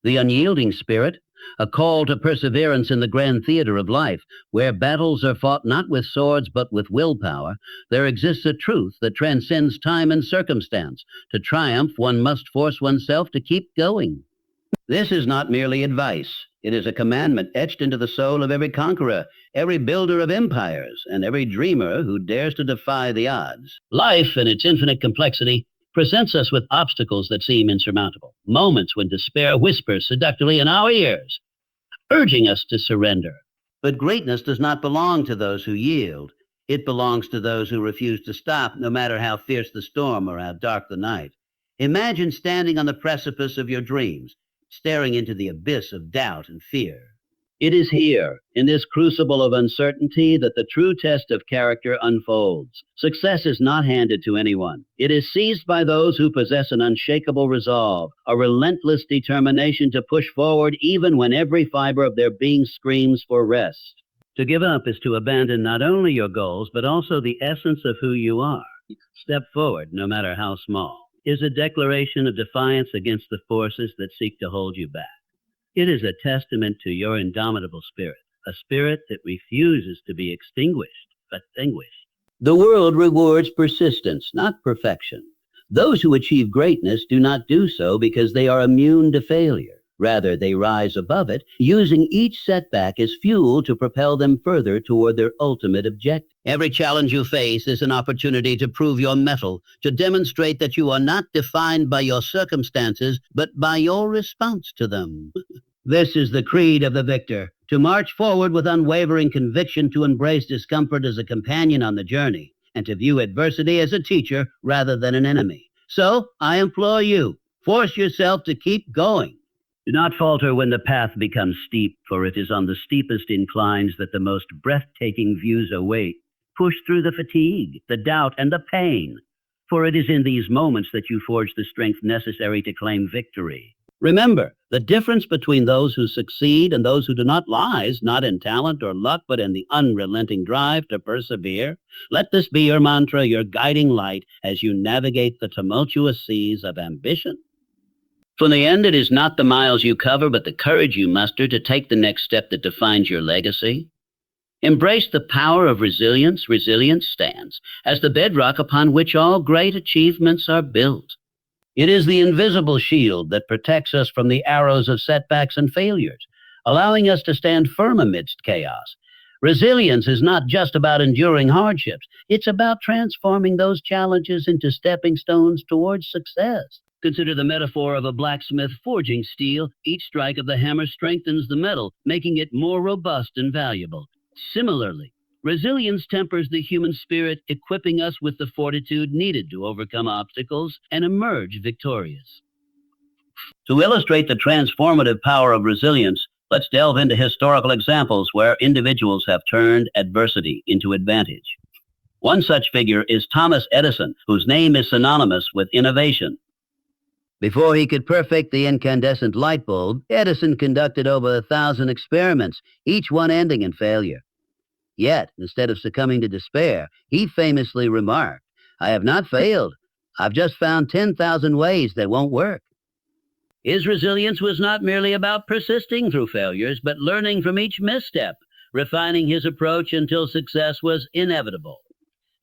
The unyielding spirit, a call to perseverance in the grand theater of life, where battles are fought not with swords but with willpower. There exists a truth that transcends time and circumstance. To triumph, one must force oneself to keep going. This is not merely advice. It is a commandment etched into the soul of every conqueror, every builder of empires, and every dreamer who dares to defy the odds. Life, in its infinite complexity, presents us with obstacles that seem insurmountable, moments when despair whispers seductively in our ears, urging us to surrender. But greatness does not belong to those who yield. It belongs to those who refuse to stop, no matter how fierce the storm or how dark the night. Imagine standing on the precipice of your dreams, staring into the abyss of doubt and fear. It is here, in this crucible of uncertainty, that the true test of character unfolds. Success is not handed to anyone. It is seized by those who possess an unshakable resolve, a relentless determination to push forward even when every fiber of their being screams for rest. To give up is to abandon not only your goals, but also the essence of who you are. Step forward, no matter how small, is a declaration of defiance against the forces that seek to hold you back. It is a testament to your indomitable spirit, a spirit that refuses to be extinguished, but extinguished. The world rewards persistence, not perfection. Those who achieve greatness do not do so because they are immune to failure. Rather, they rise above it, using each setback as fuel to propel them further toward their ultimate objective. Every challenge you face is an opportunity to prove your mettle, to demonstrate that you are not defined by your circumstances, but by your response to them. This is the creed of the victor, to march forward with unwavering conviction, to embrace discomfort as a companion on the journey, and to view adversity as a teacher rather than an enemy. So, I implore you, force yourself to keep going. Do not falter when the path becomes steep, for it is on the steepest inclines that the most breathtaking views await. Push through the fatigue, the doubt, and the pain, for it is in these moments that you forge the strength necessary to claim victory. Remember, the difference between those who succeed and those who do not lies not in talent or luck, but in the unrelenting drive to persevere. Let this be your mantra, your guiding light, as you navigate the tumultuous seas of ambition. For in the end, it is not the miles you cover, but the courage you muster to take the next step that defines your legacy. Embrace the power of resilience. Resilience stands as the bedrock upon which all great achievements are built. It is the invisible shield that protects us from the arrows of setbacks and failures, allowing us to stand firm amidst chaos. Resilience is not just about enduring hardships. It's about transforming those challenges into stepping stones towards success. Consider the metaphor of a blacksmith forging steel. Each strike of the hammer strengthens the metal, making it more robust and valuable. Similarly, resilience tempers the human spirit, equipping us with the fortitude needed to overcome obstacles and emerge victorious. To illustrate the transformative power of resilience, let's delve into historical examples where individuals have turned adversity into advantage. One such figure is Thomas Edison, whose name is synonymous with innovation. Before he could perfect the incandescent light bulb, Edison conducted over 1,000 experiments, each one ending in failure. Yet, instead of succumbing to despair, he famously remarked, "I have not failed. I've just found 10,000 ways that won't work." His resilience was not merely about persisting through failures, but learning from each misstep, refining his approach until success was inevitable.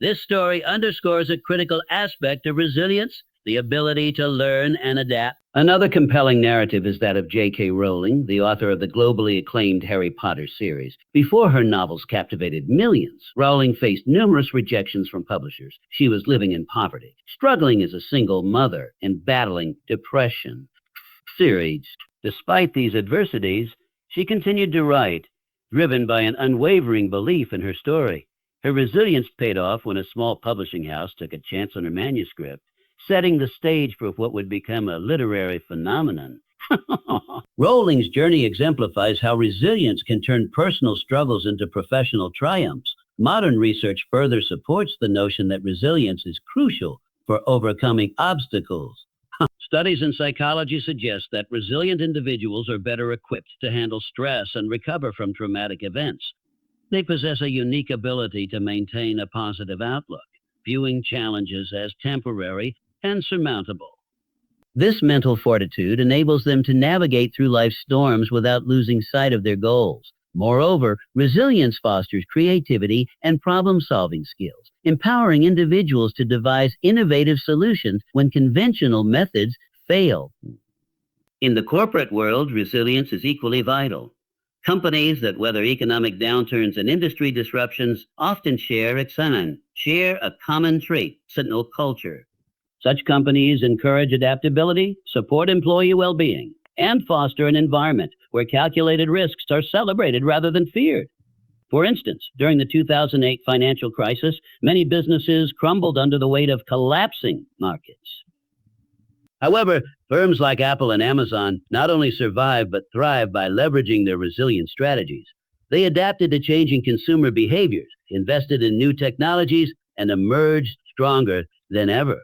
This story underscores a critical aspect of resilience, the ability to learn and adapt. Another compelling narrative is that of J.K. Rowling, the author of the globally acclaimed Harry Potter series. Before her novels captivated millions, Rowling faced numerous rejections from publishers. She was living in poverty, struggling as a single mother, and battling depression. Despite these adversities, she continued to write, driven by an unwavering belief in her story. Her resilience paid off when a small publishing house took a chance on her manuscript, setting the stage for what would become a literary phenomenon. Rowling's journey exemplifies how resilience can turn personal struggles into professional triumphs. Modern research further supports the notion that resilience is crucial for overcoming obstacles. Studies in psychology suggest that resilient individuals are better equipped to handle stress and recover from traumatic events. They possess a unique ability to maintain a positive outlook, viewing challenges as temporary and surmountable. This mental fortitude enables them to navigate through life's storms without losing sight of their goals. Moreover, resilience fosters creativity and problem-solving skills, empowering individuals to devise innovative solutions when conventional methods fail. In the corporate world, resilience is equally vital. Companies that weather economic downturns and industry disruptions often share a common trait, sentinel culture. Such companies encourage adaptability, support employee well-being, and foster an environment where calculated risks are celebrated rather than feared. For instance, during the 2008 financial crisis, many businesses crumbled under the weight of collapsing markets. However, firms like Apple and Amazon not only survived but thrived by leveraging their resilient strategies. They adapted to changing consumer behaviors, invested in new technologies, and emerged stronger than ever.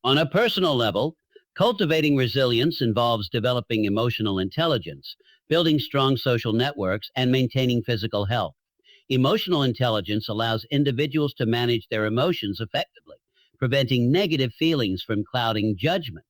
On a personal level, cultivating resilience involves developing emotional intelligence, building strong social networks, and maintaining physical health. Emotional intelligence allows individuals to manage their emotions effectively, preventing negative feelings from clouding judgment.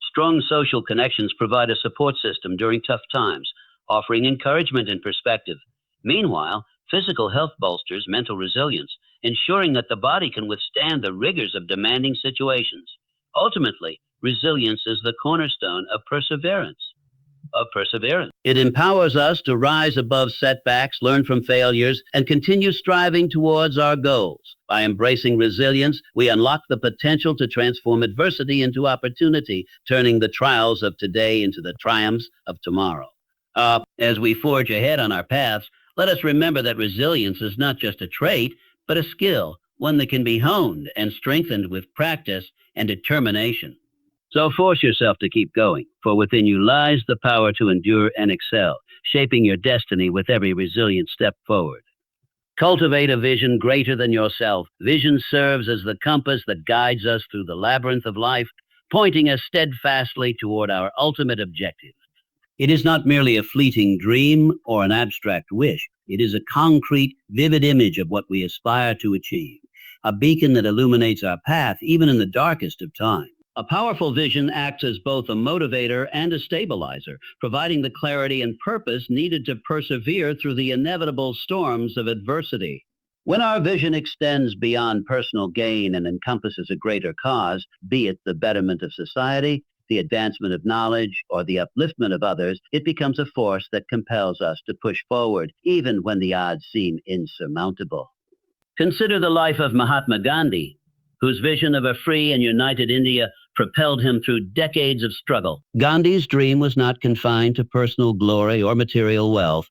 Strong social connections provide a support system during tough times, offering encouragement and perspective. Meanwhile, physical health bolsters mental resilience, ensuring that the body can withstand the rigors of demanding situations. Ultimately, resilience is the cornerstone of perseverance. It empowers us to rise above setbacks, learn from failures, and continue striving towards our goals. By embracing resilience, we unlock the potential to transform adversity into opportunity, turning the trials of today into the triumphs of tomorrow. As we forge ahead on our paths, let us remember that resilience is not just a trait, but a skill, one that can be honed and strengthened with practice and determination. So force yourself to keep going, for within you lies the power to endure and excel, shaping your destiny with every resilient step forward. Cultivate a vision greater than yourself. Vision serves as the compass that guides us through the labyrinth of life, pointing us steadfastly toward our ultimate objective. It is not merely a fleeting dream or an abstract wish. It is a concrete, vivid image of what we aspire to achieve, a beacon that illuminates our path even in the darkest of times. A powerful vision acts as both a motivator and a stabilizer, providing the clarity and purpose needed to persevere through the inevitable storms of adversity. When our vision extends beyond personal gain and encompasses a greater cause, be it the betterment of society, the advancement of knowledge, or the upliftment of others, it becomes a force that compels us to push forward, even when the odds seem insurmountable. Consider the life of Mahatma Gandhi, whose vision of a free and united India propelled him through decades of struggle. Gandhi's dream was not confined to personal glory or material wealth.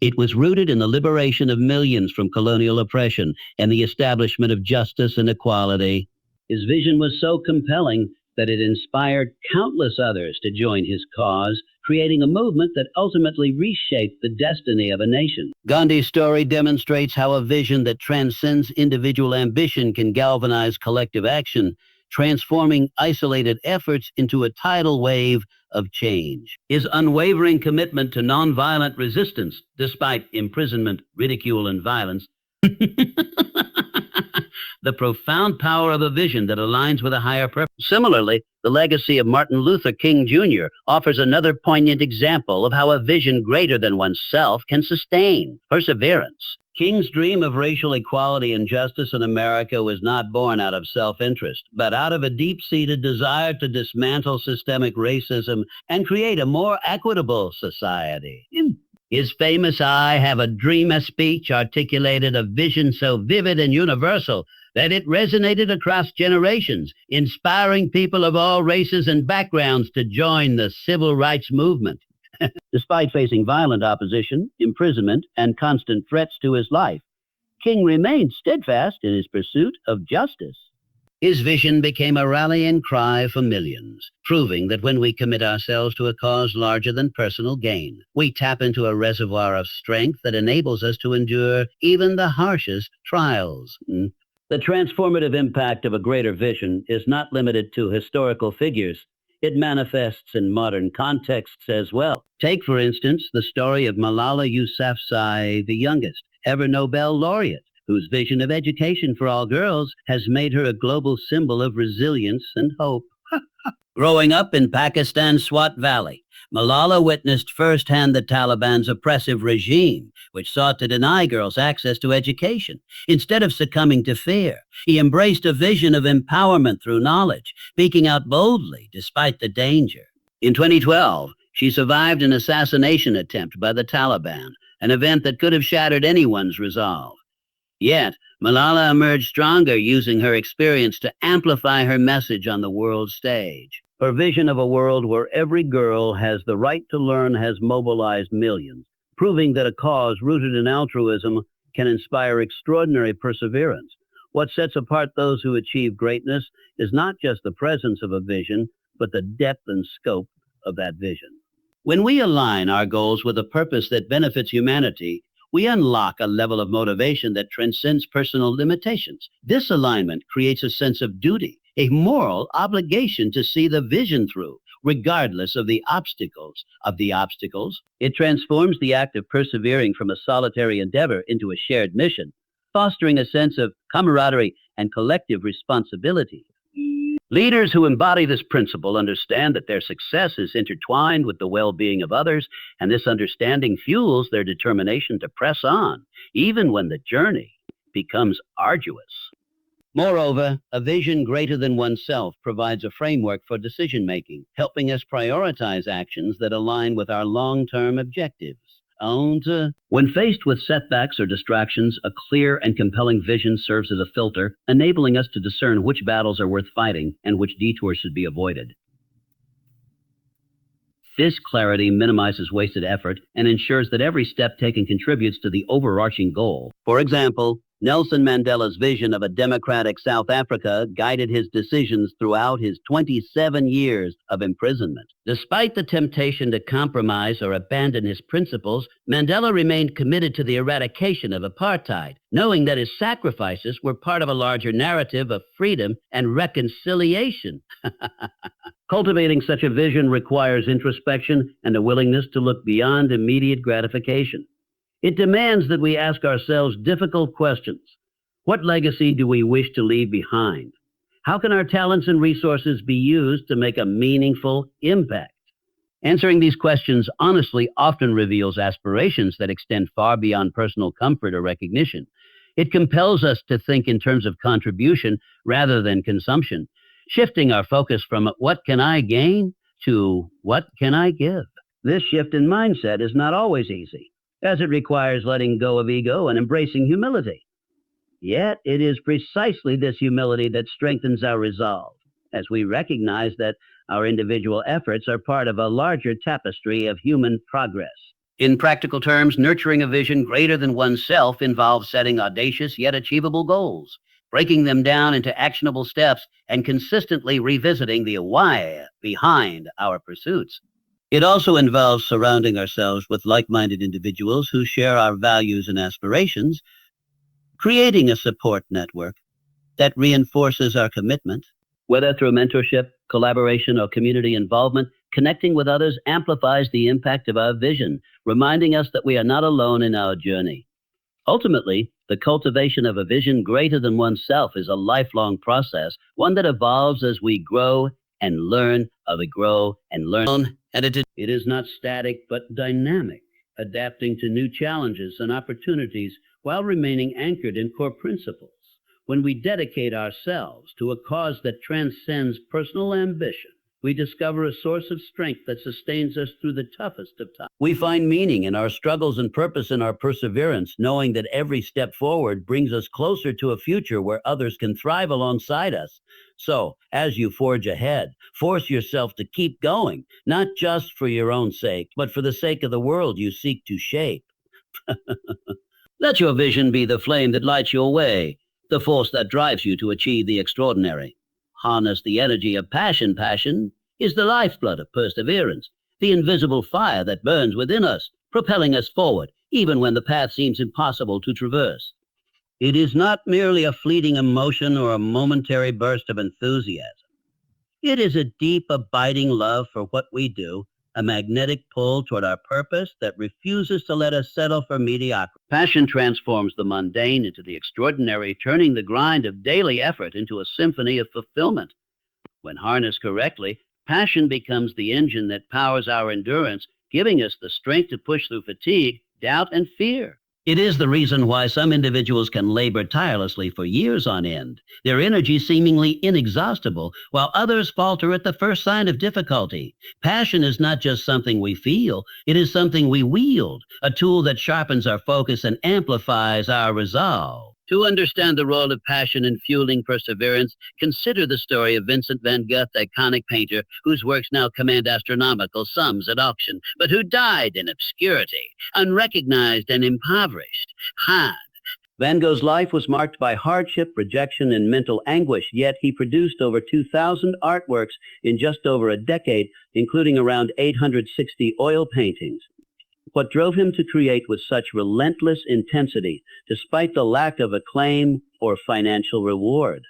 It was rooted in the liberation of millions from colonial oppression and the establishment of justice and equality. His vision was so compelling that it inspired countless others to join his cause, creating a movement that ultimately reshaped the destiny of a nation. Gandhi's story demonstrates how a vision that transcends individual ambition can galvanize collective action, transforming isolated efforts into a tidal wave of change. His unwavering commitment to nonviolent resistance, despite imprisonment, ridicule, and violence, the profound power of a vision that aligns with a higher purpose. Similarly, the legacy of Martin Luther King Jr. offers another poignant example of how a vision greater than oneself can sustain perseverance. King's dream of racial equality and justice in America was not born out of self-interest, but out of a deep-seated desire to dismantle systemic racism and create a more equitable society. His famous "I have a dream" speech articulated a vision so vivid and universal that it resonated across generations, inspiring people of all races and backgrounds to join the civil rights movement. Despite facing violent opposition, imprisonment, and constant threats to his life, King remained steadfast in his pursuit of justice. His vision became a rallying cry for millions, proving that when we commit ourselves to a cause larger than personal gain, we tap into a reservoir of strength that enables us to endure even the harshest trials. The transformative impact of a greater vision is not limited to historical figures. It manifests in modern contexts as well. Take, for instance, the story of Malala Yousafzai, the youngest ever Nobel laureate, whose vision of education for all girls has made her a global symbol of resilience and hope. Growing up in Pakistan's Swat Valley, Malala witnessed firsthand the Taliban's oppressive regime, which sought to deny girls access to education. Instead of succumbing to fear, he embraced a vision of empowerment through knowledge, speaking out boldly despite the danger. In 2012, she survived an assassination attempt by the Taliban, an event that could have shattered anyone's resolve. Yet, Malala emerged stronger, using her experience to amplify her message on the world stage. Her vision of a world where every girl has the right to learn has mobilized millions, proving that a cause rooted in altruism can inspire extraordinary perseverance. What sets apart those who achieve greatness is not just the presence of a vision, but the depth and scope of that vision. When we align our goals with a purpose that benefits humanity, we unlock a level of motivation that transcends personal limitations. This alignment creates a sense of duty, a moral obligation to see the vision through, regardless of the obstacles. It transforms the act of persevering from a solitary endeavor into a shared mission, fostering a sense of camaraderie and collective responsibility. Leaders who embody this principle understand that their success is intertwined with the well-being of others, and this understanding fuels their determination to press on, even when the journey becomes arduous. Moreover, a vision greater than oneself provides a framework for decision-making, helping us prioritize actions that align with our long-term objectives. When faced with setbacks or distractions, a clear and compelling vision serves as a filter, enabling us to discern which battles are worth fighting and which detours should be avoided. This clarity minimizes wasted effort and ensures that every step taken contributes to the overarching goal. For example, Nelson Mandela's vision of a democratic South Africa guided his decisions throughout his 27 years of imprisonment. Despite the temptation to compromise or abandon his principles, Mandela remained committed to the eradication of apartheid, knowing that his sacrifices were part of a larger narrative of freedom and reconciliation. Cultivating such a vision requires introspection and a willingness to look beyond immediate gratification. It demands that we ask ourselves difficult questions. What legacy do we wish to leave behind? How can our talents and resources be used to make a meaningful impact? Answering these questions honestly often reveals aspirations that extend far beyond personal comfort or recognition. It compels us to think in terms of contribution rather than consumption, shifting our focus from what can I gain to what can I give. This shift in mindset is not always easy, as it requires letting go of ego and embracing humility. Yet it is precisely this humility that strengthens our resolve, as we recognize that our individual efforts are part of a larger tapestry of human progress. In practical terms, nurturing a vision greater than oneself involves setting audacious yet achievable goals, breaking them down into actionable steps, and consistently revisiting the why behind our pursuits. It also involves surrounding ourselves with like-minded individuals who share our values and aspirations, creating a support network that reinforces our commitment. Whether through mentorship, collaboration, or community involvement, connecting with others amplifies the impact of our vision, reminding us that we are not alone in our journey. Ultimately, the cultivation of a vision greater than oneself is a lifelong process, one that evolves as we grow and learn, It is not static but dynamic, adapting to new challenges and opportunities while remaining anchored in core principles. When we dedicate ourselves to a cause that transcends personal ambition, we discover a source of strength that sustains us through the toughest of times. We find meaning in our struggles and purpose in our perseverance, knowing that every step forward brings us closer to a future where others can thrive alongside us. So, as you forge ahead, force yourself to keep going, not just for your own sake, but for the sake of the world you seek to shape. Let your vision be the flame that lights your way, the force that drives you to achieve the extraordinary. Harness the energy of passion. Passion is the lifeblood of perseverance, the invisible fire that burns within us, propelling us forward, even when the path seems impossible to traverse. It is not merely a fleeting emotion or a momentary burst of enthusiasm. It is a deep, abiding love for what we do, a magnetic pull toward our purpose that refuses to let us settle for mediocrity. Passion transforms the mundane into the extraordinary, turning the grind of daily effort into a symphony of fulfillment. When harnessed correctly, Passion becomes the engine that powers our endurance, giving us the strength to push through fatigue, doubt, and fear. It is the reason why some individuals can labor tirelessly for years on end, their energy seemingly inexhaustible, while others falter at the first sign of difficulty. Passion is not just something we feel, it is something we wield, a tool that sharpens our focus and amplifies our resolve. To understand the role of passion in fueling perseverance, consider the story of Vincent van Gogh, the iconic painter whose works now command astronomical sums at auction, but who died in obscurity, unrecognized and impoverished. Van Gogh's life was marked by hardship, rejection, and mental anguish, yet he produced over 2,000 artworks in just over a decade, including around 860 oil paintings. What drove him to create with such relentless intensity, despite the lack of acclaim or financial reward?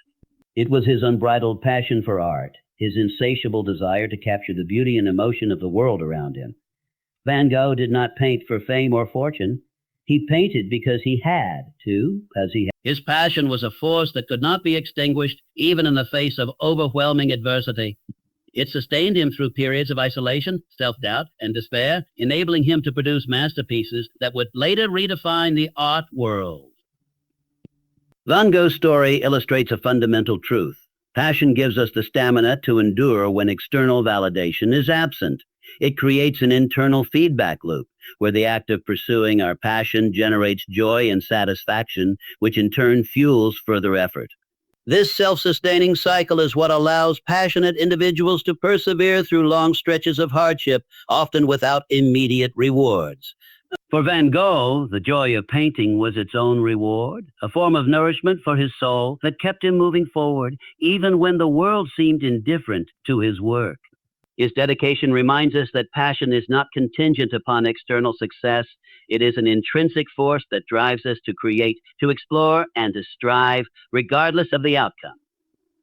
It was his unbridled passion for art, his insatiable desire to capture the beauty and emotion of the world around him. Van Gogh did not paint for fame or fortune. He painted because he had to, His passion was a force that could not be extinguished even in the face of overwhelming adversity. It sustained him through periods of isolation, self-doubt, and despair, enabling him to produce masterpieces that would later redefine the art world. Van Gogh's story illustrates a fundamental truth. Passion gives us the stamina to endure when external validation is absent. It creates an internal feedback loop, where the act of pursuing our passion generates joy and satisfaction, which in turn fuels further effort. This self-sustaining cycle is what allows passionate individuals to persevere through long stretches of hardship, often without immediate rewards. For Van Gogh, the joy of painting was its own reward, a form of nourishment for his soul that kept him moving forward, even when the world seemed indifferent to his work. His dedication reminds us that passion is not contingent upon external success. It is an intrinsic force that drives us to create, to explore, and to strive, regardless of the outcome.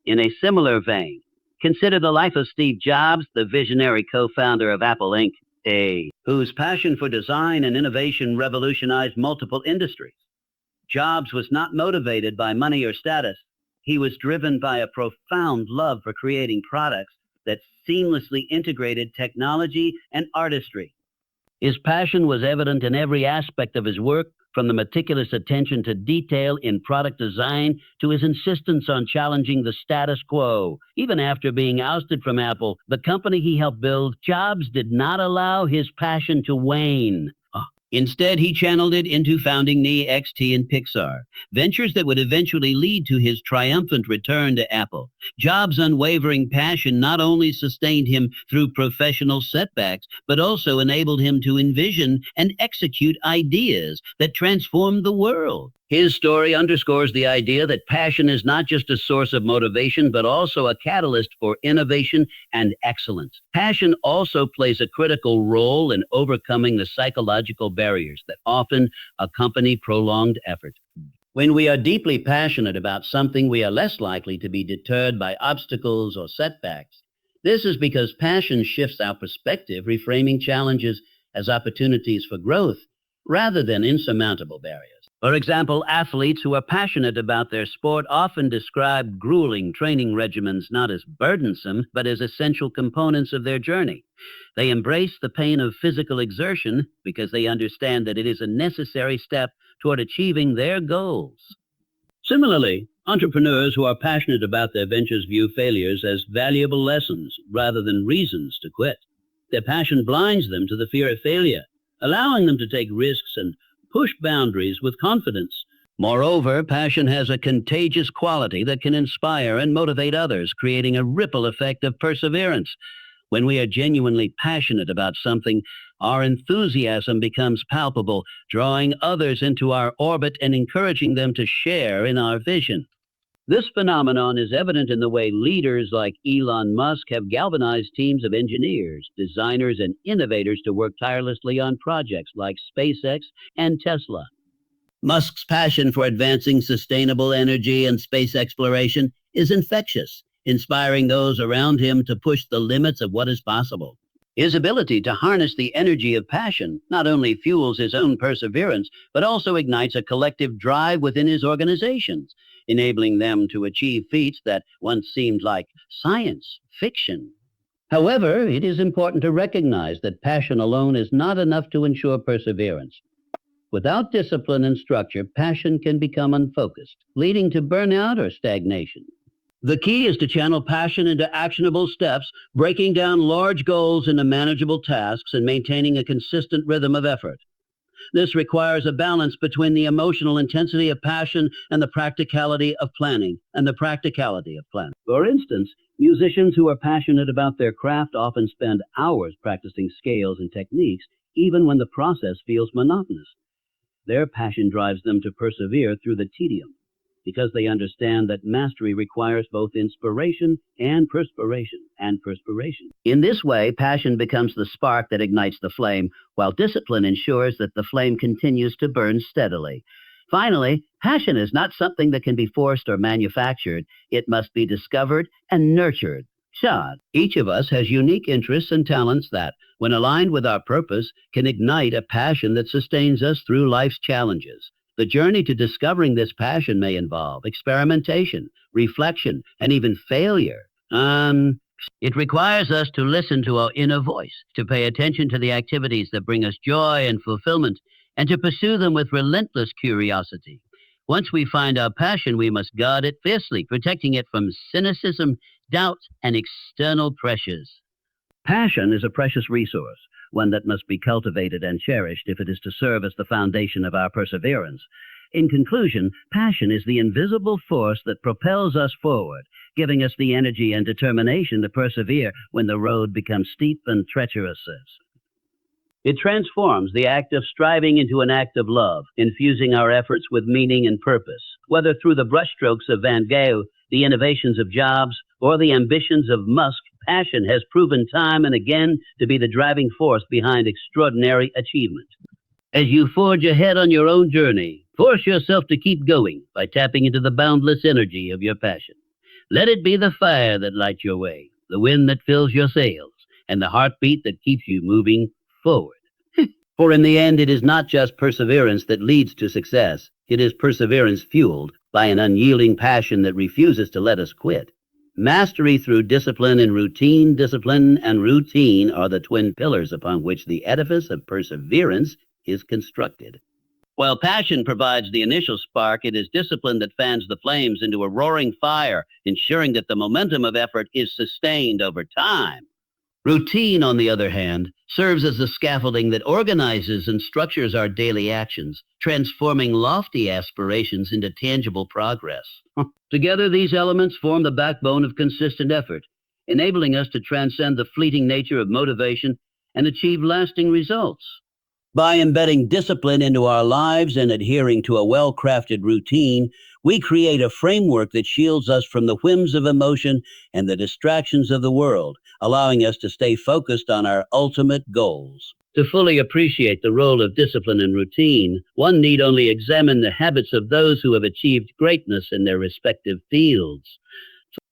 In a similar vein, consider the life of Steve Jobs, the visionary co-founder of Apple Inc., whose passion for design and innovation revolutionized multiple industries. Jobs was not motivated by money or status. He was driven by a profound love for creating products that seamlessly integrated technology and artistry. His passion was evident in every aspect of his work, from the meticulous attention to detail in product design to his insistence on challenging the status quo. Even after being ousted from Apple, the company he helped build, Jobs did not allow his passion to wane. Instead, he channeled it into founding NXT and Pixar, ventures that would eventually lead to his triumphant return to Apple. Jobs' unwavering passion not only sustained him through professional setbacks, but also enabled him to envision and execute ideas that transformed the world. His story underscores the idea that passion is not just a source of motivation, but also a catalyst for innovation and excellence. Passion also plays a critical role in overcoming the psychological barriers that often accompany prolonged effort. When we are deeply passionate about something, we are less likely to be deterred by obstacles or setbacks. This is because passion shifts our perspective, reframing challenges as opportunities for growth rather than insurmountable barriers. For example, athletes who are passionate about their sport often describe grueling training regimens not as burdensome, but as essential components of their journey. They embrace the pain of physical exertion because they understand that it is a necessary step toward achieving their goals. Similarly, entrepreneurs who are passionate about their ventures view failures as valuable lessons rather than reasons to quit. Their passion blinds them to the fear of failure, allowing them to take risks and push boundaries with confidence. Moreover, passion has a contagious quality that can inspire and motivate others, creating a ripple effect of perseverance. When we are genuinely passionate about something, our enthusiasm becomes palpable, drawing others into our orbit and encouraging them to share in our vision. This phenomenon is evident in the way leaders like Elon Musk have galvanized teams of engineers, designers, and innovators to work tirelessly on projects like SpaceX and Tesla. Musk's passion for advancing sustainable energy and space exploration is infectious, inspiring those around him to push the limits of what is possible. His ability to harness the energy of passion not only fuels his own perseverance, but also ignites a collective drive within his organizations, enabling them to achieve feats that once seemed like science fiction. However, it is important to recognize that passion alone is not enough to ensure perseverance. Without discipline and structure, passion can become unfocused, leading to burnout or stagnation. The key is to channel passion into actionable steps, breaking down large goals into manageable tasks and maintaining a consistent rhythm of effort. This requires a balance between the emotional intensity of passion and the practicality of planning. For instance, musicians who are passionate about their craft often spend hours practicing scales and techniques, even when the process feels monotonous. Their passion drives them to persevere through the tedium, because they understand that mastery requires both inspiration and perspiration. In this way, passion becomes the spark that ignites the flame, while discipline ensures that the flame continues to burn steadily. Finally, passion is not something that can be forced or manufactured. It must be discovered and nurtured. Shad, each of us has unique interests and talents that, when aligned with our purpose, can ignite a passion that sustains us through life's challenges. The journey to discovering this passion may involve experimentation, reflection, and even failure. It requires us to listen to our inner voice, to pay attention to the activities that bring us joy and fulfillment, and to pursue them with relentless curiosity. Once we find our passion, we must guard it fiercely, protecting it from cynicism, doubt, and external pressures. Passion is a precious resource, one that must be cultivated and cherished if it is to serve as the foundation of our perseverance. In conclusion, passion is the invisible force that propels us forward, giving us the energy and determination to persevere when the road becomes steep and treacherous. It transforms the act of striving into an act of love, infusing our efforts with meaning and purpose. Whether through the brushstrokes of Van Gogh, the innovations of Jobs, or the ambitions of Musk, passion has proven time and again to be the driving force behind extraordinary achievement. As you forge ahead on your own journey, force yourself to keep going by tapping into the boundless energy of your passion. Let it be the fire that lights your way, the wind that fills your sails, and the heartbeat that keeps you moving forward. For in the end, it is not just perseverance that leads to success. It is perseverance fueled by an unyielding passion that refuses to let us quit. Mastery through discipline and routine are the twin pillars upon which the edifice of perseverance is constructed. While passion provides the initial spark, it is discipline that fans the flames into a roaring fire, ensuring that the momentum of effort is sustained over time. Routine, on the other hand, serves as the scaffolding that organizes and structures our daily actions, transforming lofty aspirations into tangible progress. Together, these elements form the backbone of consistent effort, enabling us to transcend the fleeting nature of motivation and achieve lasting results. By embedding discipline into our lives and adhering to a well-crafted routine, we create a framework that shields us from the whims of emotion and the distractions of the world, allowing us to stay focused on our ultimate goals. To fully appreciate the role of discipline and routine, one need only examine the habits of those who have achieved greatness in their respective fields.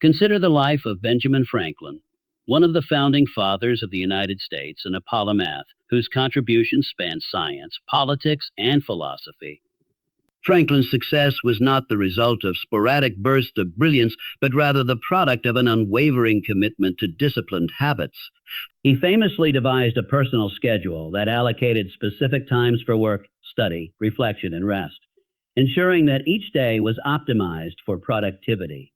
Consider the life of Benjamin Franklin, one of the founding fathers of the United States and a polymath whose contributions spanned science, politics, and philosophy. Franklin's success was not the result of sporadic bursts of brilliance, but rather the product of an unwavering commitment to disciplined habits. He famously devised a personal schedule that allocated specific times for work, study, reflection, and rest, ensuring that each day was optimized for productivity.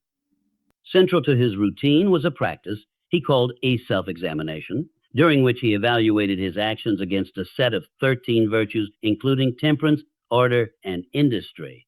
Central to his routine was a practice he called a self-examination, during which he evaluated his actions against a set of 13 virtues, including temperance, order, and industry.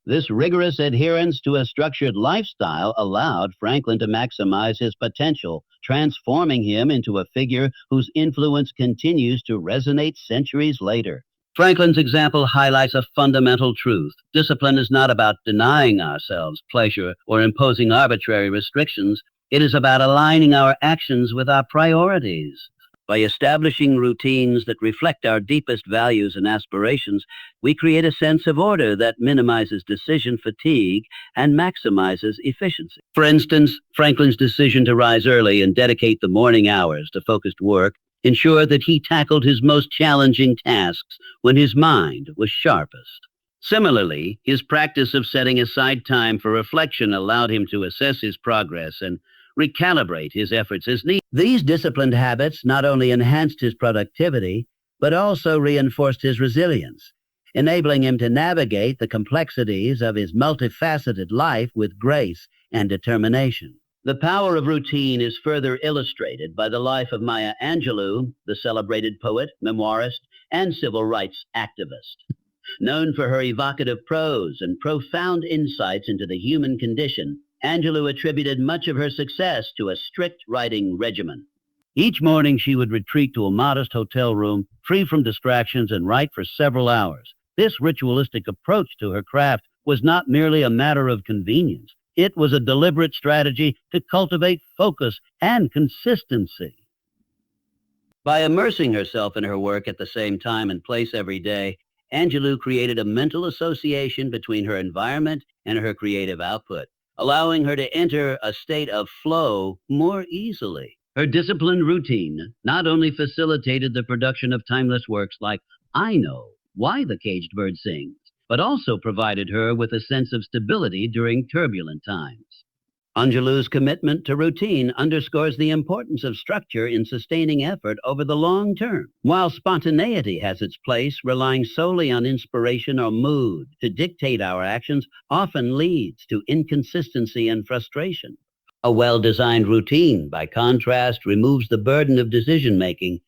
This rigorous adherence to a structured lifestyle allowed Franklin to maximize his potential, transforming him into a figure whose influence continues to resonate centuries later. Franklin's example highlights a fundamental truth. Discipline is not about denying ourselves pleasure or imposing arbitrary restrictions. It is about aligning our actions with our priorities. By establishing routines that reflect our deepest values and aspirations, we create a sense of order that minimizes decision fatigue and maximizes efficiency. For instance, Franklin's decision to rise early and dedicate the morning hours to focused work ensured that he tackled his most challenging tasks when his mind was sharpest. Similarly, his practice of setting aside time for reflection allowed him to assess his progress and recalibrate his efforts as needed. These disciplined habits not only enhanced his productivity, but also reinforced his resilience, enabling him to navigate the complexities of his multifaceted life with grace and determination. The power of routine is further illustrated by the life of Maya Angelou, the celebrated poet, memoirist, and civil rights activist. Known for her evocative prose and profound insights into the human condition, Angelou attributed much of her success to a strict writing regimen. Each morning she would retreat to a modest hotel room, free from distractions, and write for several hours. This ritualistic approach to her craft was not merely a matter of convenience. It was a deliberate strategy to cultivate focus and consistency. By immersing herself in her work at the same time and place every day, Angelou created a mental association between her environment and her creative output, allowing her to enter a state of flow more easily. Her disciplined routine not only facilitated the production of timeless works like I Know Why the Caged Bird Sings, but also provided her with a sense of stability during turbulent times. Angelou's commitment to routine underscores the importance of structure in sustaining effort over the long term. While spontaneity has its place, relying solely on inspiration or mood to dictate our actions often leads to inconsistency and frustration. A well-designed routine, by contrast, removes the burden of decision-making,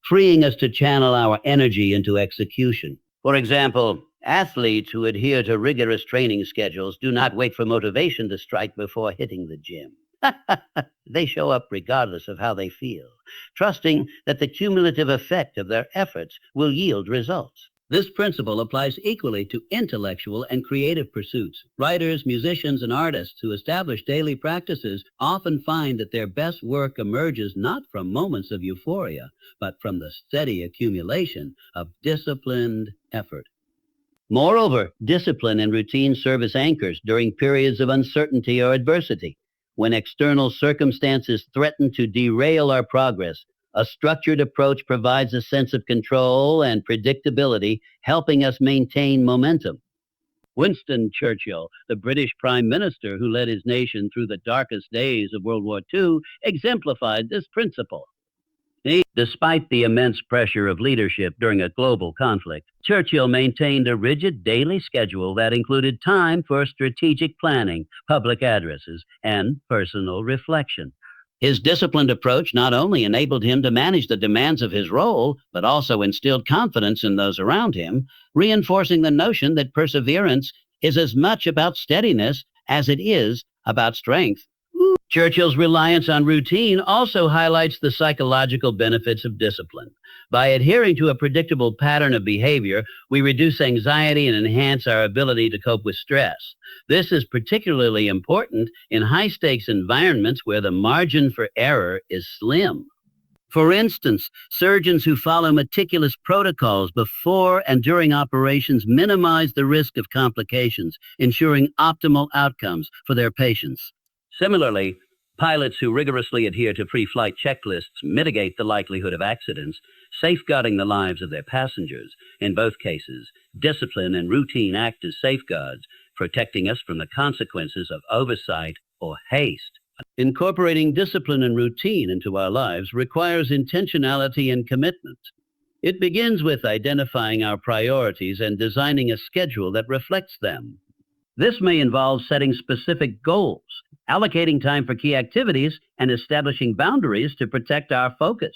freeing us to channel our energy into execution. For example, athletes who adhere to rigorous training schedules do not wait for motivation to strike before hitting the gym. They show up regardless of how they feel, trusting that the cumulative effect of their efforts will yield results. This principle applies equally to intellectual and creative pursuits. Writers, musicians, and artists who establish daily practices often find that their best work emerges not from moments of euphoria, but from the steady accumulation of disciplined effort. Moreover, discipline and routine serve as anchors during periods of uncertainty or adversity. When external circumstances threaten to derail our progress, a structured approach provides a sense of control and predictability, helping us maintain momentum. Winston Churchill, the British Prime Minister who led his nation through the darkest days of World War II, exemplified this principle. Despite the immense pressure of leadership during a global conflict, Churchill maintained a rigid daily schedule that included time for strategic planning, public addresses, and personal reflection. His disciplined approach not only enabled him to manage the demands of his role, but also instilled confidence in those around him, reinforcing the notion that perseverance is as much about steadiness as it is about strength. Churchill's reliance on routine also highlights the psychological benefits of discipline. By adhering to a predictable pattern of behavior, we reduce anxiety and enhance our ability to cope with stress. This is particularly important in high-stakes environments where the margin for error is slim. For instance, surgeons who follow meticulous protocols before and during operations minimize the risk of complications, ensuring optimal outcomes for their patients. Similarly, pilots who rigorously adhere to pre-flight checklists mitigate the likelihood of accidents, safeguarding the lives of their passengers. In both cases, discipline and routine act as safeguards, protecting us from the consequences of oversight or haste. Incorporating discipline and routine into our lives requires intentionality and commitment. It begins with identifying our priorities and designing a schedule that reflects them. This may involve setting specific goals, allocating time for key activities, and establishing boundaries to protect our focus.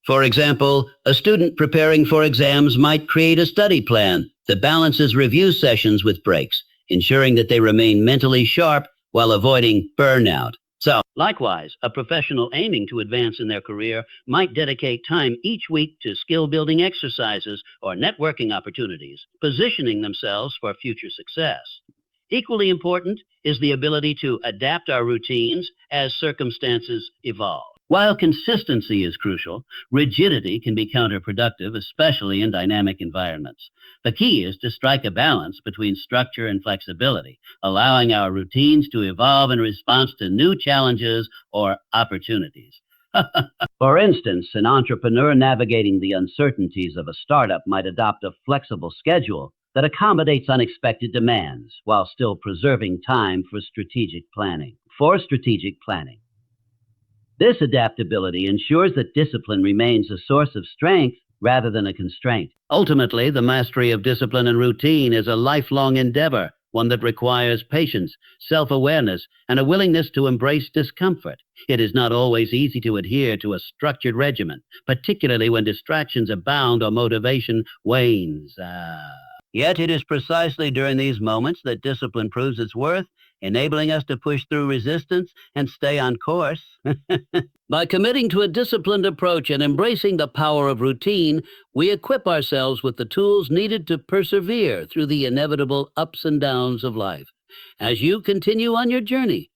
For example, a student preparing for exams might create a study plan that balances review sessions with breaks, ensuring that they remain mentally sharp while avoiding burnout. Likewise, a professional aiming to advance in their career might dedicate time each week to skill-building exercises or networking opportunities, positioning themselves for future success. Equally important is the ability to adapt our routines as circumstances evolve. While consistency is crucial, rigidity can be counterproductive, especially in dynamic environments. The key is to strike a balance between structure and flexibility, allowing our routines to evolve in response to new challenges or opportunities. For instance, an entrepreneur navigating the uncertainties of a startup might adopt a flexible schedule that accommodates unexpected demands while still preserving time for strategic planning. This adaptability ensures that discipline remains a source of strength rather than a constraint. Ultimately, the mastery of discipline and routine is a lifelong endeavor, one that requires patience, self-awareness, and a willingness to embrace discomfort. It is not always easy to adhere to a structured regimen, particularly when distractions abound or motivation wanes. Yet it is precisely during these moments that discipline proves its worth, enabling us to push through resistance and stay on course. By committing to a disciplined approach and embracing the power of routine, we equip ourselves with the tools needed to persevere through the inevitable ups and downs of life. As you continue on your journey,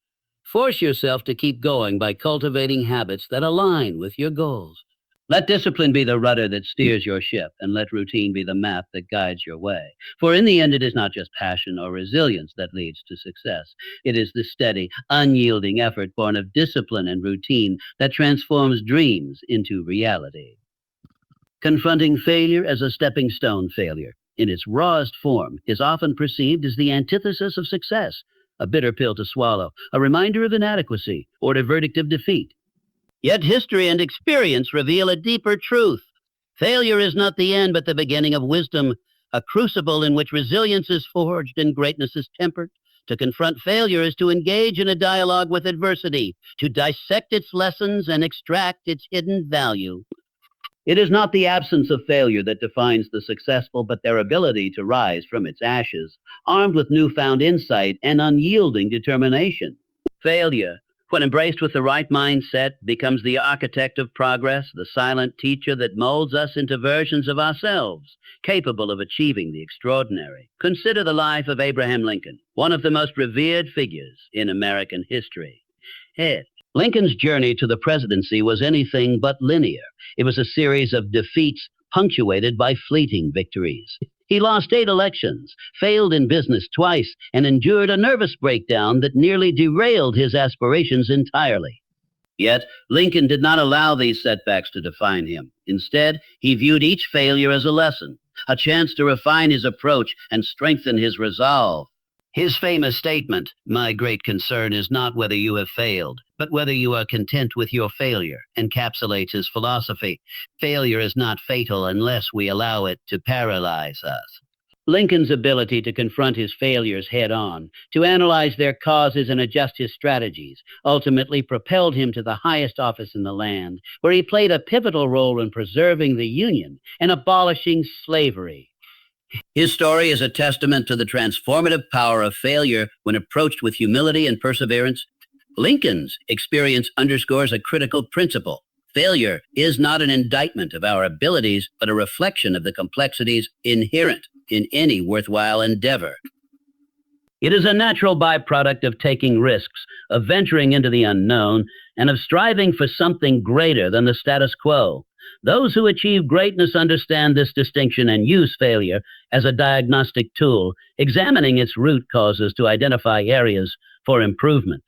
force yourself to keep going by cultivating habits that align with your goals. Let discipline be the rudder that steers your ship, and let routine be the map that guides your way. For in the end, it is not just passion or resilience that leads to success. It is the steady, unyielding effort born of discipline and routine that transforms dreams into reality. Confronting failure as a stepping stone failure, in its rawest form, is often perceived as the antithesis of success, a bitter pill to swallow, a reminder of inadequacy, or a verdict of defeat. Yet history and experience reveal a deeper truth. Failure is not the end, but the beginning of wisdom, a crucible in which resilience is forged and greatness is tempered. To confront failure is to engage in a dialogue with adversity, to dissect its lessons and extract its hidden value. It is not the absence of failure that defines the successful, but their ability to rise from its ashes, armed with newfound insight and unyielding determination. Failure, when embraced with the right mindset, becomes the architect of progress, the silent teacher that molds us into versions of ourselves, capable of achieving the extraordinary. Consider the life of Abraham Lincoln, one of the most revered figures in American history. Lincoln's journey to the presidency was anything but linear. It was a series of defeats punctuated by fleeting victories. He lost 8 elections, failed in business twice, and endured a nervous breakdown that nearly derailed his aspirations entirely. Yet, Lincoln did not allow these setbacks to define him. Instead, he viewed each failure as a lesson, a chance to refine his approach and strengthen his resolve. His famous statement, "My great concern is not whether you have failed, but whether you are content with your failure," encapsulates his philosophy. Failure is not fatal unless we allow it to paralyze us. Lincoln's ability to confront his failures head-on, to analyze their causes and adjust his strategies, ultimately propelled him to the highest office in the land, where he played a pivotal role in preserving the Union and abolishing slavery. His story is a testament to the transformative power of failure when approached with humility and perseverance. Lincoln's experience underscores a critical principle. Failure is not an indictment of our abilities, but a reflection of the complexities inherent in any worthwhile endeavor. It is a natural byproduct of taking risks, of venturing into the unknown, and of striving for something greater than the status quo. Those who achieve greatness understand this distinction and use failure as a diagnostic tool, examining its root causes to identify areas for improvement.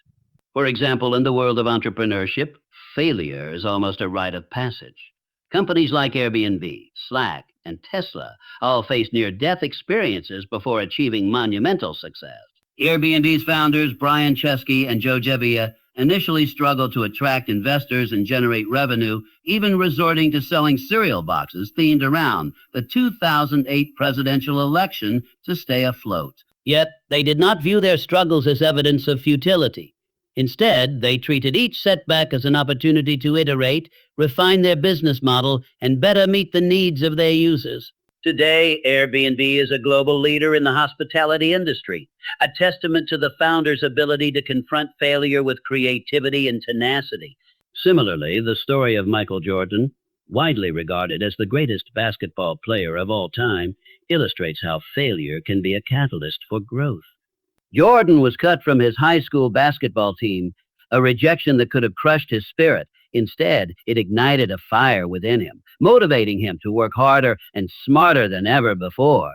For example, in the world of entrepreneurship, failure is almost a rite of passage. Companies like Airbnb, Slack, and Tesla all face near-death experiences before achieving monumental success. Airbnb's founders, Brian Chesky and Joe Gebbia, initially struggled to attract investors and generate revenue, even resorting to selling cereal boxes themed around the 2008 presidential election to stay afloat. Yet, they did not view their struggles as evidence of futility. Instead, they treated each setback as an opportunity to iterate, refine their business model, and better meet the needs of their users. Today, Airbnb is a global leader in the hospitality industry, a testament to the founders' ability to confront failure with creativity and tenacity. Similarly, the story of Michael Jordan, widely regarded as the greatest basketball player of all time, illustrates how failure can be a catalyst for growth. Jordan was cut from his high school basketball team, a rejection that could have crushed his spirit. Instead, it ignited a fire within him, motivating him to work harder and smarter than ever before.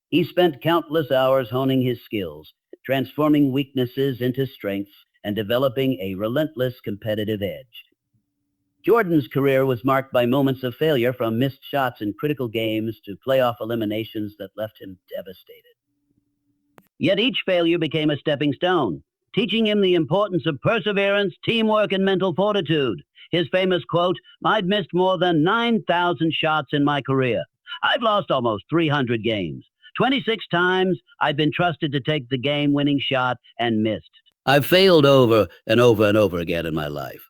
He spent countless hours honing his skills, transforming weaknesses into strengths, and developing a relentless competitive edge. Jordan's career was marked by moments of failure, from missed shots in critical games to playoff eliminations that left him devastated. Yet each failure became a stepping stone. teaching him the importance of perseverance, teamwork, and mental fortitude. His famous quote, "I've missed more than 9,000 shots in my career. I've lost almost 300 games. 26 times I've been trusted to take the game-winning shot and missed. I've failed over and over and over again in my life.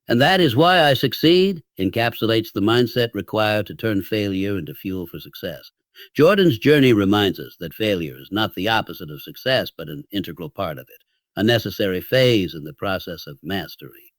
And that is why I succeed," encapsulates the mindset required to turn failure into fuel for success. Jordan's journey reminds us that failure is not the opposite of success, but an integral part of it, a necessary phase in the process of mastery.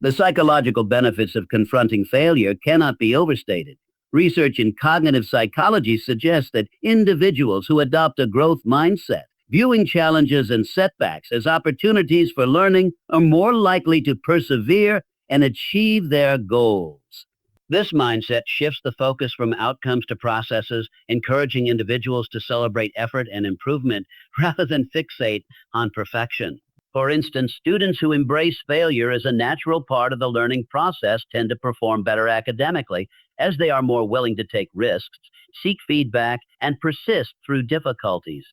The psychological benefits of confronting failure cannot be overstated. Research in cognitive psychology suggests that individuals who adopt a growth mindset, viewing challenges and setbacks as opportunities for learning, are more likely to persevere and achieve their goals. This mindset shifts the focus from outcomes to processes, encouraging individuals to celebrate effort and improvement rather than fixate on perfection. For instance, students who embrace failure as a natural part of the learning process tend to perform better academically, as they are more willing to take risks, seek feedback, and persist through difficulties.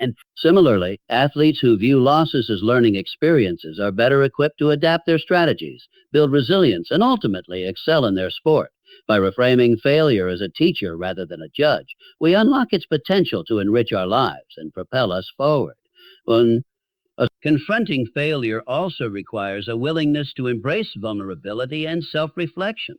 And similarly, athletes who view losses as learning experiences are better equipped to adapt their strategies, build resilience, and ultimately excel in their sport. By reframing failure as a teacher rather than a judge, we unlock its potential to enrich our lives and propel us forward. Confronting failure also requires a willingness to embrace vulnerability and self-reflection.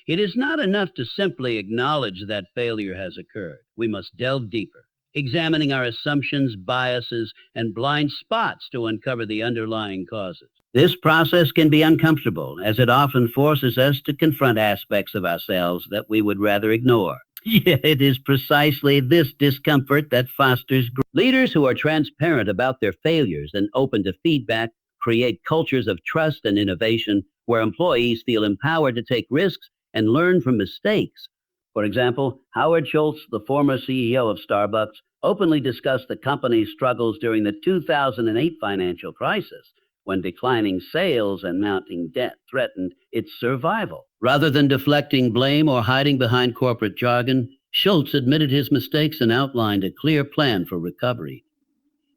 It is not enough to simply acknowledge that failure has occurred. We must delve deeper, examining our assumptions, biases, and blind spots to uncover the underlying causes. This process can be uncomfortable, as it often forces us to confront aspects of ourselves that we would rather ignore. Yet it is precisely this discomfort that fosters growth. Leaders who are transparent about their failures and open to feedback create cultures of trust and innovation where employees feel empowered to take risks and learn from mistakes. For example, Howard Schultz, the former CEO of Starbucks, openly discussed the company's struggles during the 2008 financial crisis, when declining sales and mounting debt threatened its survival. Rather than deflecting blame or hiding behind corporate jargon, Schultz admitted his mistakes and outlined a clear plan for recovery.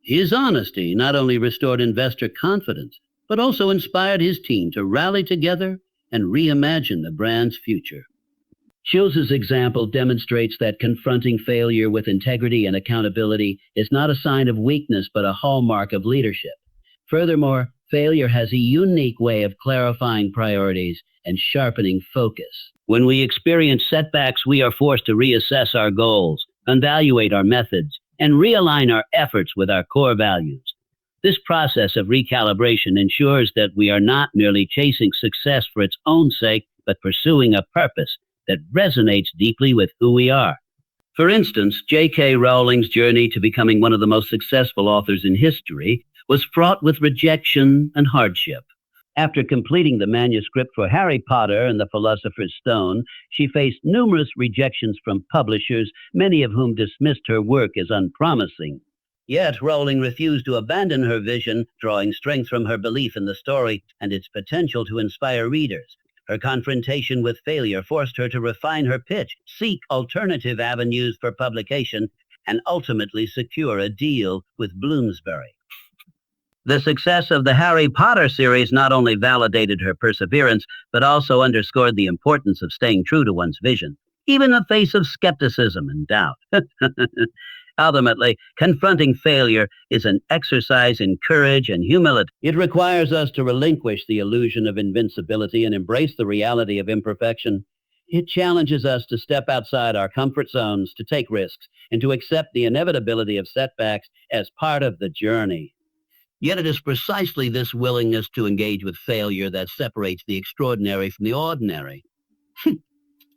His honesty not only restored investor confidence, but also inspired his team to rally together and reimagine the brand's future. Schultz's example demonstrates that confronting failure with integrity and accountability is not a sign of weakness, but a hallmark of leadership. Furthermore, failure has a unique way of clarifying priorities and sharpening focus. When we experience setbacks, we are forced to reassess our goals, evaluate our methods, and realign our efforts with our core values. This process of recalibration ensures that we are not merely chasing success for its own sake, but pursuing a purpose that resonates deeply with who we are. For instance, J.K. Rowling's journey to becoming one of the most successful authors in history was fraught with rejection and hardship. After completing the manuscript for Harry Potter and the Philosopher's Stone, she faced numerous rejections from publishers, many of whom dismissed her work as unpromising. Yet Rowling refused to abandon her vision, drawing strength from her belief in the story and its potential to inspire readers. Her confrontation with failure forced her to refine her pitch, seek alternative avenues for publication, and ultimately secure a deal with Bloomsbury. The success of the Harry Potter series not only validated her perseverance, but also underscored the importance of staying true to one's vision, even in the face of skepticism and doubt. Ultimately, confronting failure is an exercise in courage and humility. It requires us to relinquish the illusion of invincibility and embrace the reality of imperfection. It challenges us to step outside our comfort zones, to take risks, and to accept the inevitability of setbacks as part of the journey. Yet it is precisely this willingness to engage with failure that separates the extraordinary from the ordinary.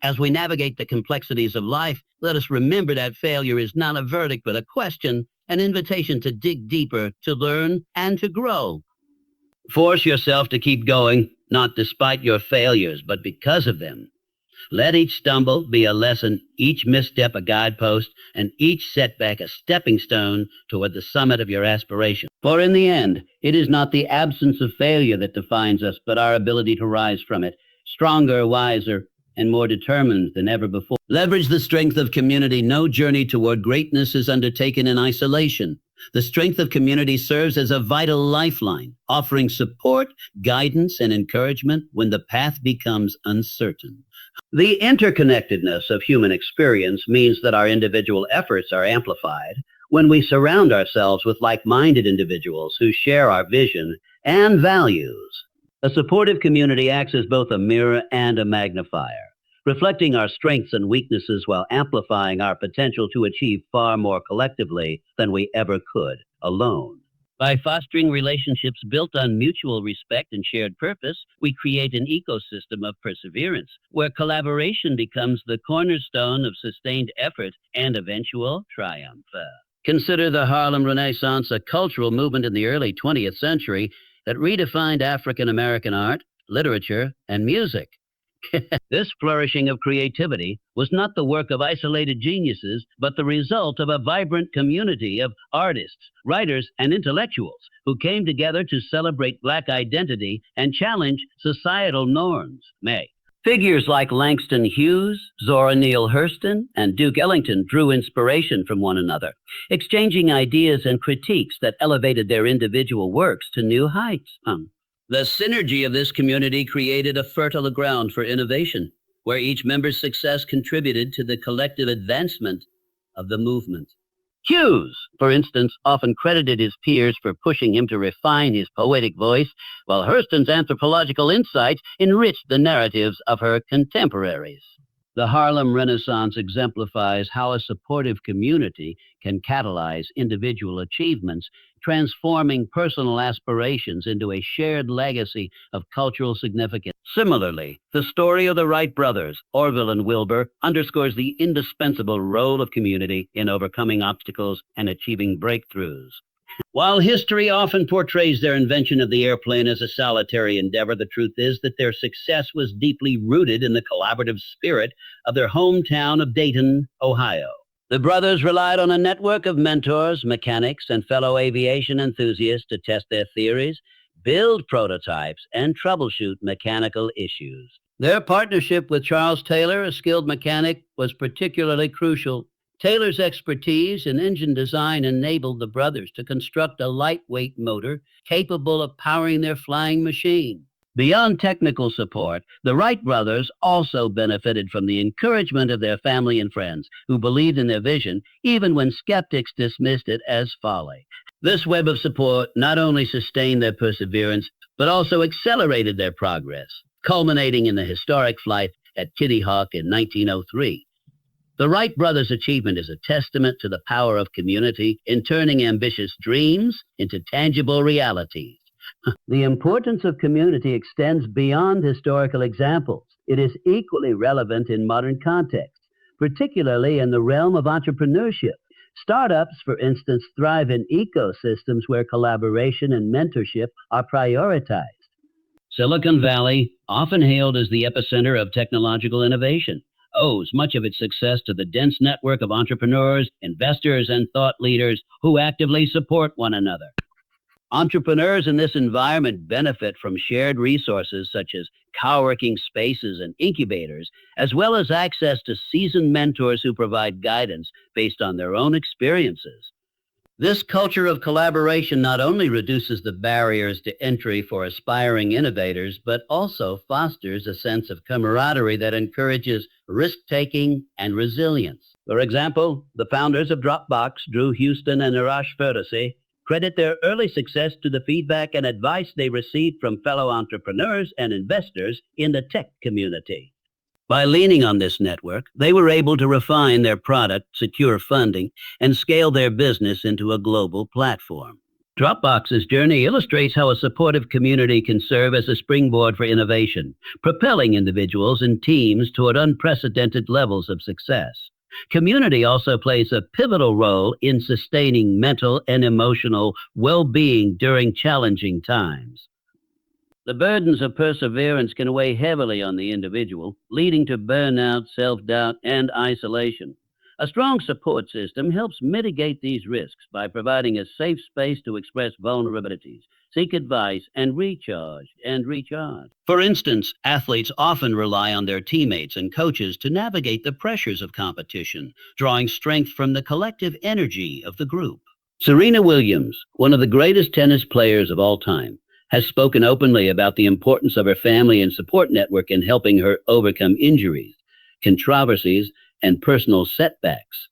As we navigate the complexities of life, let us remember that failure is not a verdict, but a question, an invitation to dig deeper, to learn, and to grow. Force yourself to keep going, not despite your failures, but because of them. Let each stumble be a lesson, each misstep a guidepost, and each setback a stepping stone toward the summit of your aspiration. For in the end, it is not the absence of failure that defines us, but our ability to rise from it, stronger, wiser, and more determined than ever before. Leverage the strength of community. No journey toward greatness is undertaken in isolation. The strength of community serves as a vital lifeline, offering support, guidance, and encouragement when the path becomes uncertain. The interconnectedness of human experience means that our individual efforts are amplified when we surround ourselves with like-minded individuals who share our vision and values. A supportive community acts as both a mirror and a magnifier, reflecting our strengths and weaknesses while amplifying our potential to achieve far more collectively than we ever could alone. By fostering relationships built on mutual respect and shared purpose, we create an ecosystem of perseverance, where collaboration becomes the cornerstone of sustained effort and eventual triumph. Consider the Harlem Renaissance, a cultural movement in the early 20th century that redefined African American art, literature, and music. This flourishing of creativity was not the work of isolated geniuses, but the result of a vibrant community of artists, writers, and intellectuals who came together to celebrate Black identity and challenge societal norms. Figures like Langston Hughes, Zora Neale Hurston, and Duke Ellington drew inspiration from one another, exchanging ideas and critiques that elevated their individual works to new heights. The synergy of this community created a fertile ground for innovation, where each member's success contributed to the collective advancement of the movement. Hughes, for instance, often credited his peers for pushing him to refine his poetic voice, while Hurston's anthropological insights enriched the narratives of her contemporaries. The Harlem Renaissance exemplifies how a supportive community can catalyze individual achievements, transforming personal aspirations into a shared legacy of cultural significance. Similarly, the story of the Wright brothers, Orville and Wilbur, underscores the indispensable role of community in overcoming obstacles and achieving breakthroughs. While history often portrays their invention of the airplane as a solitary endeavor, the truth is that their success was deeply rooted in the collaborative spirit of their hometown of Dayton, Ohio. The brothers relied on a network of mentors, mechanics, and fellow aviation enthusiasts to test their theories, build prototypes, and troubleshoot mechanical issues. Their partnership with Charles Taylor, a skilled mechanic, was particularly crucial. Taylor's expertise in engine design enabled the brothers to construct a lightweight motor capable of powering their flying machine. Beyond technical support, the Wright brothers also benefited from the encouragement of their family and friends who believed in their vision, even when skeptics dismissed it as folly. This web of support not only sustained their perseverance, but also accelerated their progress, culminating in the historic flight at Kitty Hawk in 1903. The Wright brothers' achievement is a testament to the power of community in turning ambitious dreams into tangible realities. The importance of community extends beyond historical examples. It is equally relevant in modern contexts, particularly in the realm of entrepreneurship. Startups, for instance, thrive in ecosystems where collaboration and mentorship are prioritized. Silicon Valley, often hailed as the epicenter of technological innovation, owes much of its success to the dense network of entrepreneurs, investors, and thought leaders who actively support one another. Entrepreneurs in this environment benefit from shared resources such as co-working spaces and incubators, as well as access to seasoned mentors who provide guidance based on their own experiences. This culture of collaboration not only reduces the barriers to entry for aspiring innovators, but also fosters a sense of camaraderie that encourages risk-taking and resilience. For example, the founders of Dropbox, Drew Houston and Arash Ferdowsi, credit their early success to the feedback and advice they received from fellow entrepreneurs and investors in the tech community. By leaning on this network, they were able to refine their product, secure funding, and scale their business into a global platform. Dropbox's journey illustrates how a supportive community can serve as a springboard for innovation, propelling individuals and teams toward unprecedented levels of success. Community also plays a pivotal role in sustaining mental and emotional well-being during challenging times. The burdens of perseverance can weigh heavily on the individual, leading to burnout, self-doubt, and isolation. A strong support system helps mitigate these risks by providing a safe space to express vulnerabilities, seek advice, and recharge. For instance, athletes often rely on their teammates and coaches to navigate the pressures of competition, drawing strength from the collective energy of the group. Serena Williams, one of the greatest tennis players of all time, has spoken openly about the importance of her family and support network in helping her overcome injuries, controversies, and personal setbacks.